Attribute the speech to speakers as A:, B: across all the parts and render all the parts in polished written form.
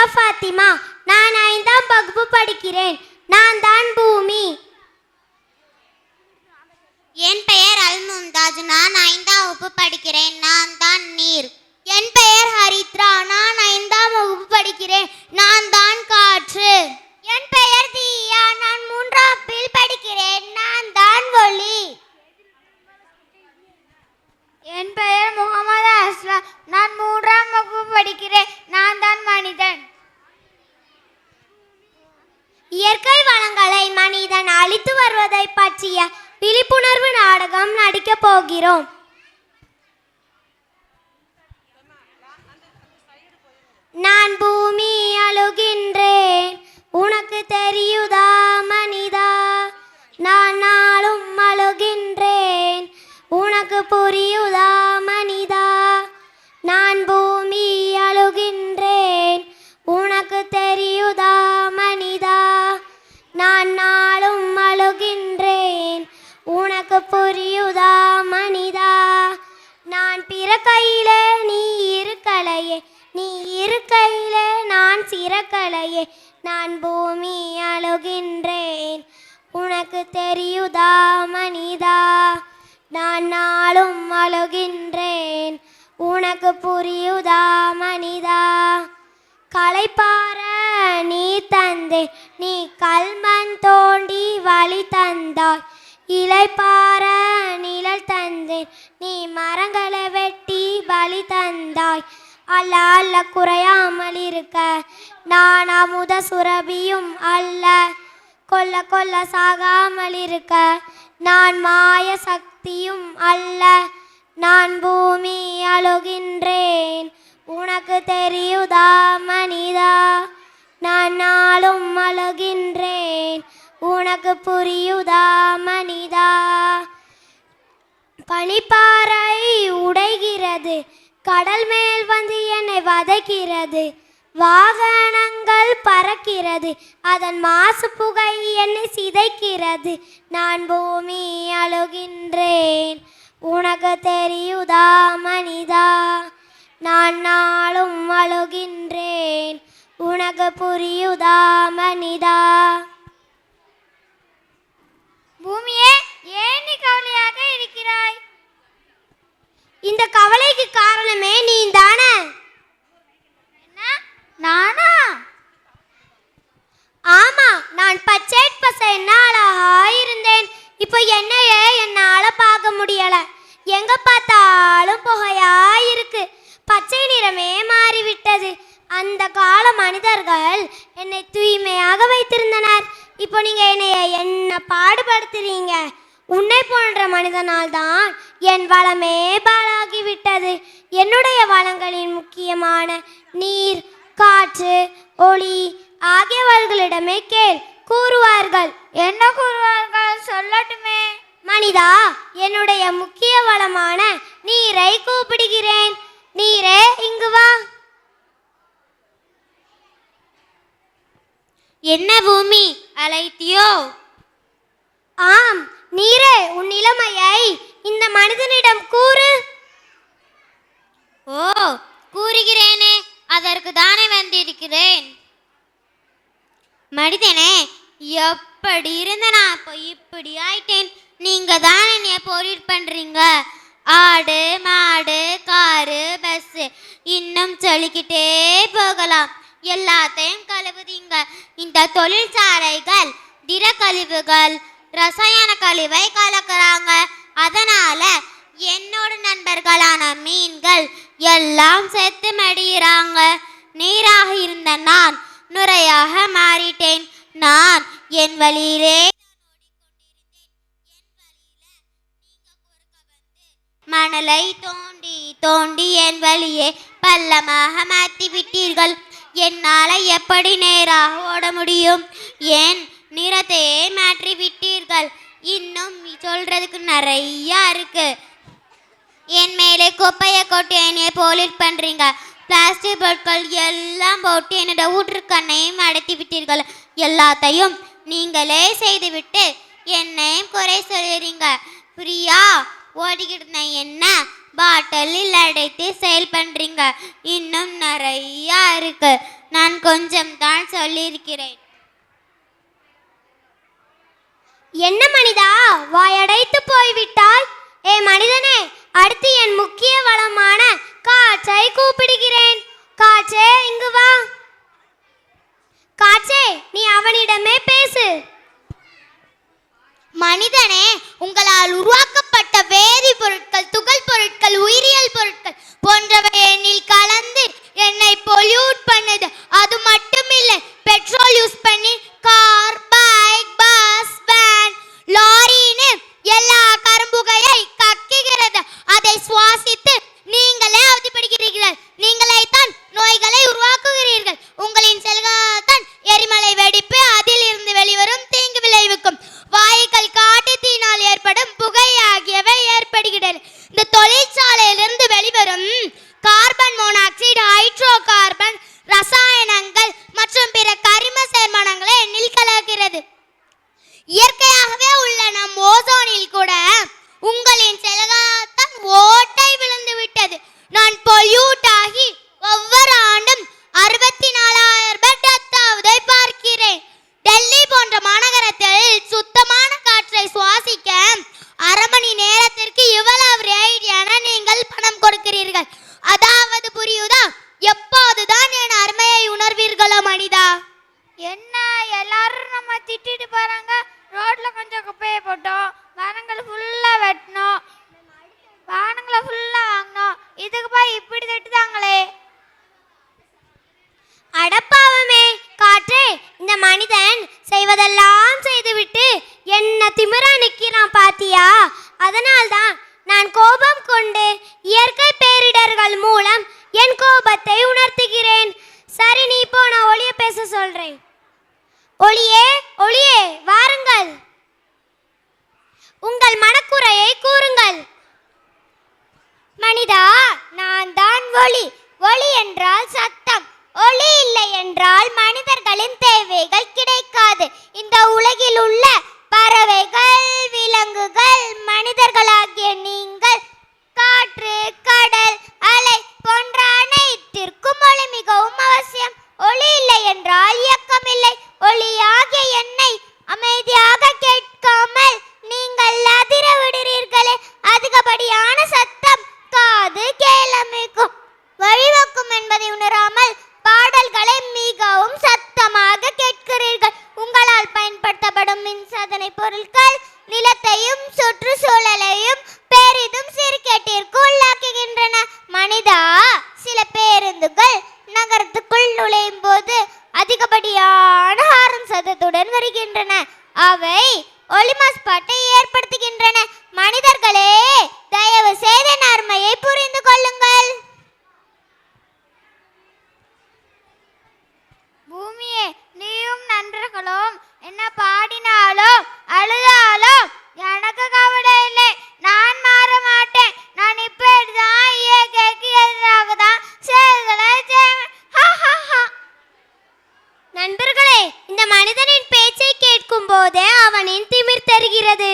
A: பேரா ஃபாத்திமா. நான் 5ஆம் வகுப்பு படிக்கிறேன். நான் தான் பூமி.
B: என் பெயர் அல் மும்தாஜ். நான் 5ஆம் வகுப்பு படிக்கிறேன். நான் தான் நீர்.
A: என் பெயர் ஹரித்ரா. நான் 5ஆம் வகுப்பு படிக்கிறேன். நான் தான் காற்று. என் பெயர் தியா. நான் 3ஆம் வகுப்பில் படிக்கிறேன். நான் தான் ஒளி. என் பெயர் முகமது அஸ்லாம். நான் 3ஆம் வகுப்பு படிக்கிறேன். நான் தான் மனிதன். இயற்கை வளங்களை மனிதன் அழித்து வருவதை பற்றிய விழிப்புணர்வு நாடகம் நடிக்கப் போகிறோம். நான் பூமி அழுகின்றேன், உனக்கு தெரியுதா மனிதா? நான் நாளும் அழுகின்றேன், உனக்கு புரியுதா மனிதா? நான் பூமி அழுகின்றேன், உனக்கு தெரியுதா மனிதா? நான் நாளும் அழுகின்றேன், உனக்கு புரியுதா மனிதா? நான் பிறக்கையிலே நீ இருக்கலையே, நீ இருக்கையிலே நான் சிறக்கலையே. நான் பூமி அழுகின்றேன், உனக்கு தெரியுதா மனிதா? நான் நாளும் அழுகின்றேன், உனக்கு புரியுதா மனிதா? களைப்பார நீ தந்தே, நீ கல்மண் தோண்டி வழி தந்தாய். இலைப்பார நிழல் தந்தேன், நீ மரங்களை வெட்டி பலி தந்தாய். அல்ல அல்ல குறையாமல் இருக்க நான் அமுத சுரபியும் அல்ல, கொல்ல கொல்ல சாகாமல் இருக்க நான் மாய சக்தியும் அல்ல. நான் பூமி அழுகின்றேன், உனக்கு தெரியுதா மனிதா? நான் நாளும் அழுகின்றேன், உனக்கு புரியுதா மனிதா? பனிப்பாறை உடைகிறது, கடல் மேல் வந்து என்னை வதைக்கிறது. வாகனங்கள் பறக்கிறது, அதன் மாசு புகை என்னை சிதைக்கிறது. நான் பூமி அழுகின்றேன், உனக்கு தெரியுதா மனிதா? நான் நாளும் அழுகின்றேன், உனக்கு புரியுதா மனிதா? பூமியே, ஏன் நீ கவலையாக இருக்கிறாய்? இந்த கவலைக்கு காரணமே நீ தானே. நானா? ஆமா, நான் பச்சை பசை அழகாயிருந்தேன். இப்போ என்னையே என்னால பார்க்க முடியல. எங்க பார்த்தாலும் புகையாயிருக்கு. பச்சை நிறமே மாறிவிட்டது. அந்த கால மனிதர்கள் என்னை தூய்மையாக வைத்திருந்தனர். இப்போ நீங்க என்ன பாடுபடுத்துறீங்க? உன்னை போன்ற மனிதனால் தான் என் வளமே பாழாகிவிட்டது. என்னுடைய வளங்களின் முக்கியமான நீர், காற்று, ஒளி ஆகியவர்களிடமே கேள், கூறுவார்கள். என்ன கூறுவார்கள்? சொல்லட்டுமே. மனிதா, என்னுடைய முக்கிய வளமான நீரை கூப்பிடுகிறேன். நீரே இங்கு வா.
B: என்ன பூமி, அழைத்தியோ?
A: ஆம், நீரே உன் நிலைமையை இந்த மனிதனிடம் கூறு.
B: ஓ, கூறுகிறேனே, அதற்கு தானே வந்திருக்கிறேன். மனிதனே, எப்படி இருந்த நான் இப்போ இப்படி ஆயிட்டேன். நீங்க தானே என்னைய பொருள் பண்றீங்க. ஆடு, மாடு, காரு, பஸ், இன்னும் சொல்லிக்கிட்டே போகலாம். எல்லாத்தையும் கழுவுதீங்க. இந்த தொழிற்சாலைகள் திட கழிவுகள், ரசாயன கழிவை கலக்கிறாங்க. அதனால என்னோட நண்பர்களான மீன்கள் எல்லாம் செத்து மடிகிறாங்க. நீராக இருந்த நான் நுரையாக மாறிட்டேன். நான் என் வழியிலே மணலை தோண்டி தோண்டி என் வழியே பள்ளமாக மாற்றி விட்டீர்கள். என்னால் எப்படி நேராக ஓட முடியும்? என் நிறத்தையே மாற்றி விட்டீர்கள். இன்னும் சொல்றதுக்கு நிறையா இருக்கு. என் மேலே குப்பையை கொட்டி என்னைய போலீட் பண்றீங்க. பிளாஸ்டிக் பொருட்கள் எல்லாம் போட்டு என்னோட ஊற்றுக்கண்ணையும் அடைத்து விட்டீர்கள். எல்லாத்தையும் நீங்களே செய்துவிட்டு என்னையும் குறை சொல்றீங்க. பிரியா, ஓடிக்கிட்டு இருந்த என்ன பாட்டிலில் அடைத்து சேல் பண்றீங்க. இன்னும் நிறைய இருக்கு. நான் கொஞ்சம் தான் சொல்லியிருக்கிறேன்.
A: என்ன மனிதா, வாயடைத்து போய்விட்டாய்? ஏ மனிதனே, அடுத்து என் முக்கிய வளமான காற்றை கூப்பிடுகிறேன். காற்றே, இங்கு வா. காற்றே, நீ அவனிடமே பேசு.
B: மனிதனே, உங்களால் உருவாக்கப்பட்ட வேதிப்பொருட்கள், துகள் பொருட்கள், உயிரியல் பொருட்கள் போன்றவை என்னில் கலந்து என்னை பொல்யூட் பண்ணுது. அது மட்டும் இல்லை, பெட்ரோல் யூஸ் பண்ணி கார், பைக், பஸ், வேன், லாரின்னு எல்லா கரும்புகையை கக்குகிறது. அதை சுவாசித்து நீங்களே அவதிப்படுகிறீர்கள். நீங்களைத்தான் நோய்களை உருவாக்குகிறீர்கள். உங்களின் செல்கள்தான் எரிமலை வெடிப்பு, அதில் இருந்து வெளிவரும் தீங்கு விளைவிக்கும் வாயுக்கள், காட்டு தீயினால் ஏற்படும் புகை ஆகியவை ஏற்படுகிறது. இந்த தொழிற்சாலையிலிருந்து வெளிவரும் கார்பன் மோனாக்சைடு, ஹைட்ரோ கார்பன் ரசாயனங்கள் மற்றும் பிற கரிம சேர்மனங்களை எண்ணில் கலக்கிறது. இயற்கையாகவே உள்ள நம் ஓசோனில் கூட உங்களின் செலகாத்தான் ஓட்டை விழுந்து விட்டது. நான் பொல்யூட் ஆகி ஒவ்வொரு ஆண்டும் 64,000 டெத் ஆவதை பார்க்கிறேன். டெல்லி போன்ற மாநகரத்தில் சுத்தமான காற்றை சுவாசிக்க அரை மணி நேரத்திற்கு இவ்வளவு ரேட் என நீங்கள் பணம் கொடுக்கிறீர்கள். அதாவது புரியுதா? எப்போதுதான் என் அருமையை உணர்வீர்களோ மனிதா?
A: என்ன எல்லாரும் நம்ம திட்டிட்டு போறாங்க? ரோட்ல கொஞ்சம் குப்பையை போட்டோம், மரங்களை ஃபுல்லா வெட்டணும், வானங்களை ஃபுல்லா வாங்கினோம். இதுக்கு போய் இப்படி திட்டுதாங்களே. அடப்பாவமே காற்றே, இந்த மனிதன் செய்வதெல்லாம் செய்துவிட்டு என்ன திமிரா நிற்கிறான் பாத்தியா? அதனால்தான் நான் கோபம் கொண்டு இயற்கை பேரிடர்கள் மூலம் என் கோபத்தை உணர்த்துகிறேன். சரி, நீ இப்போ நான் ஒளிய பேச சொல்றேன். ஒளியே, ஒளியே, வாருங்கள், உங்கள் மனக்குறையை கூறுங்கள். மனிதா, நான் தான் ஒளி. ஒளி என்றால் சத்தம். ஒளி இல்லை என்றால் மனிதர்களின் தேவைகள் கிடைக்காது. இந்த உலகில் உள்ள பறவைகள், விலங்குகள், மனிதர்களாகிய நீங்கள், காற்று, கடல், அலை போன்ற அனைத்திற்கும் ஒளி மிகவும் அவசியம். ஒளி இல்லை என்றால் இயக்கம் இல்லை. ஒளியாகிய என்னை அமைதியாக கேட்காமல் நீங்கள் அதிர விடுறீர்களே, அதிகப்படியான சத்தம் காது கேளமைக்கும், வழிவக்கும் என்பதை உணராமல் பாடல்களை மிகவும் சத்தமாக கேட்கிறீர்கள். உங்களால் பயன்படுத்தப்படும் மின்சாதனை பொருட்கள் நிலத்தையும் சுற்றுச்சூழலையும் பெரிதும் சீர்கேட்டிற்கு உள்ளாக்குகின்றன. மனிதா, சில பேருந்துகள் நகரத்துக்குள் நுழையும் போது அதிகப்படியான ஹாரன் சத்தத்துடன் வருகின்றன. அவை ஒலி மாசுபாட்டை ஏற்படுத்துகின்றன. மனிதர்களே, தயவு செய்து நன்மையை புரிந்து கொள்ளுங்கள். பூமியே, நீயும் நண்பர்களும் என்ன பாடினாலோ அழுதாலோ எனக்கு கவலை இல்லை. நான் மாற மாட்டேன். நான் இப்படிதான் இயற்கைக்கு எதிராக தான் செயல்களை செய்வேன். நண்பர்களே, இந்த மனிதனின் பேச்சை கேட்கும் போதே அவனின் திமிர் தருகிறது.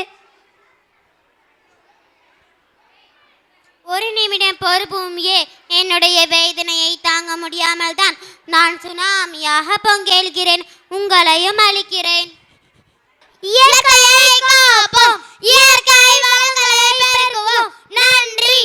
B: ஒரு நிமிடம் பொறு பூமியே. என்னுடைய வேதனையை தாங்க முடியாமல் தான் நான் சுனாமியாக பொங்கெழுகிறேன். உங்களையும் அழிக்கிறேன்.
A: இயற்கையை காப்போம், இயற்கை வளங்களை பெருக்குவோம். நன்றி.